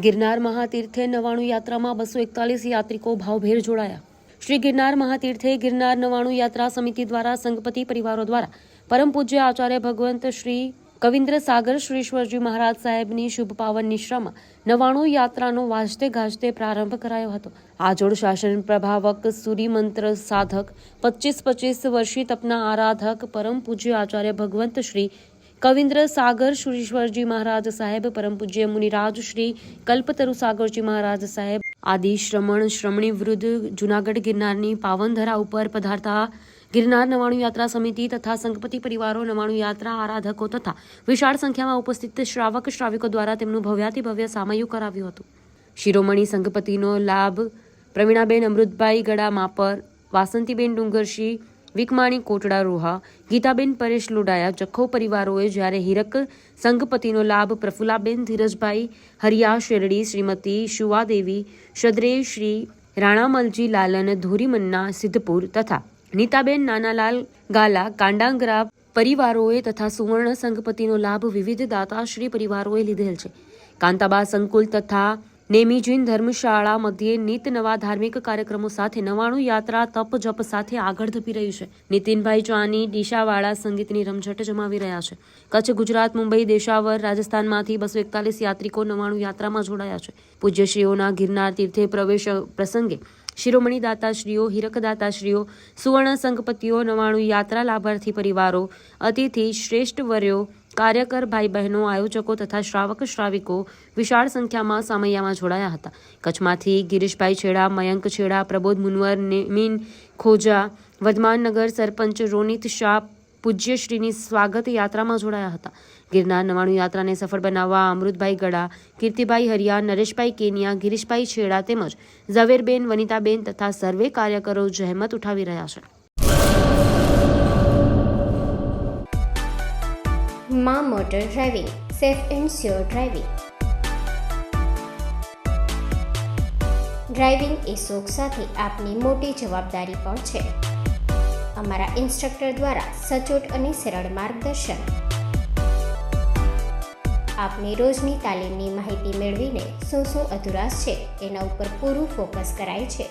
ગિરનાર મહાતીર્થે 99 યાત્રામાં 241 યાત્રિકો ભાવભેર જોડાયા. શ્રી ગિરનાર મહાતીર્થે ગિરનાર 99 યાત્રા સમિતિ દ્વારા સંઘપતિ પરિવારો દ્વારા પરમ પૂજ્ય આચાર્ય ભગવંત શ્રી કવિન્દ્ર સાગર શ્રીશ્વરજી મહારાજ સાહેબની શુભ પાવન નિશ્રામાં 99 યાત્રાનો વાજતે ગાજતે પ્રારંભ કરાયો હતો. આજોડ શાસન પ્રભાવક સૂર્યમંત્ર સાધક 25 વર્ષીય તપના આરાધક પરમ પૂજ્ય આચાર્ય ભગવંત શ્રી કવિન્દ્ર સાગર શ્રીશ્વરજી મહારાજ સાહેબ, પરમ પૂજ્ય મુનિરાજ શ્રી કલ્પતરુ સાગરજી મહારાજ સાહેબ આદિ શ્રમણી વૃદ્ધ જૂનાગઢ ગિરનારની પાવનધરા ઉપર પધારતા ગિરનાર 99 યાત્રા સમિતિ તથા સંઘપતિ પરિવારો, 99 યાત્રા આરાધકો તથા વિશાળ સંખ્યામાં ઉપસ્થિત શ્રાવક શ્રાવિકો દ્વારા તેમનું ભવ્યાતિભવ્ય સામયું કરાવ્યું હતું. શિરોમણી સંઘપતિનો લાભ પ્રવીણાબેન અમૃતભાઈ ગડા માપર, વાસંતીબેન ડુંગરશી, વિકમાણી કોટડા રોહા, ગીતાબેન પરેશ લોડાયા જખૌ પરિવારોએ, જ્યારે હીરક સંઘપતિનો લાભ પ્રફુલાબેન ધીરજભાઈ હરિયા શેરડી, શ્રીમતી શુવાદેવી શદ્રે, શ્રી રાણામલજી લાલન ધોરીમન્ના સિદ્ધપુર તથા નીતાબેન નાનાલાલ ગાલા કાંડાંગરા પરિવારોએ તથા સુવર્ણ સંઘપતિનો લાભ વિવિધ દાતાશ્રી પરિવારોએ લીધેલ છે. કાંતાબા સંકુલ તથા નેમીજીન ધર્મશાળા મધ્યે નિત નવા ધાર્મિક કાર્યક્રમો સાથે 99 યાત્રા તપ જપ સાથે આગળ ધપી રહ્યું છે. નીતિનભાઈ ચાની ડીશાવાળા સંગીતની રમઝટ જમાવી રહ્યા છે. કચ્છ, ગુજરાત, મુંબઈ, દેશાવર, રાજસ્થાનમાંથી 241 યાત્રિકો 99 યાત્રામાં જોડાયા છે. પૂજ્યશ્રીઓના ગિરનાર તીર્થે પ્રવેશ પ્રસંગે શિરોમણી દાતાશ્રીઓ, હીરક દાતાશ્રીઓ, સુવર્ણ સંઘપતિઓ, 99 યાત્રા લાભાર્થી પરિવારો, અતિથિ શ્રેષ્ઠ વર્યો, કાર્યકર ભાઈ બહેનો, આયોજકો તથા શ્રાવક શ્રાવિકો વિશાળ સંખ્યામાં સામૈયામાં જોડાયા હતા. કચ્છમાંથી ગિરીશભાઈ છેડા, મયંક છેડા, પ્રબોધ મુનવર, નેમીન ખોજા, વધમાનનગર સરપંચ રોનિત શાહ પૂજ્યશ્રીની સ્વાગત યાત્રામાં જોડાયા હતા. ગિરનાર 99 યાત્રાને સફળ બનાવવા અમૃતભાઈ ગડા, કીર્તિભાઈ હરિયા, નરેશભાઈ કેનિયા, ગિરીશભાઈ છેડા તેમજ ઝવેરબેન, વનિતાબેન તથા સર્વે કાર્યકરો જહેમત ઉઠાવી રહ્યા છે. માં motor driving, safe and sure driving. Driving એ શોખ સાથે આપની મોટી જવાબદારી પણ છે. અમારા ઇન્સ્ટ્રક્ટર દ્વારા સચોટ અને સરળ માર્ગદર્શન. આપની રોજની તાલીમની માહિતી મેળવીને શું અધુરાશ છે એના ઉપર પૂરું ફોકસ કરાય છે.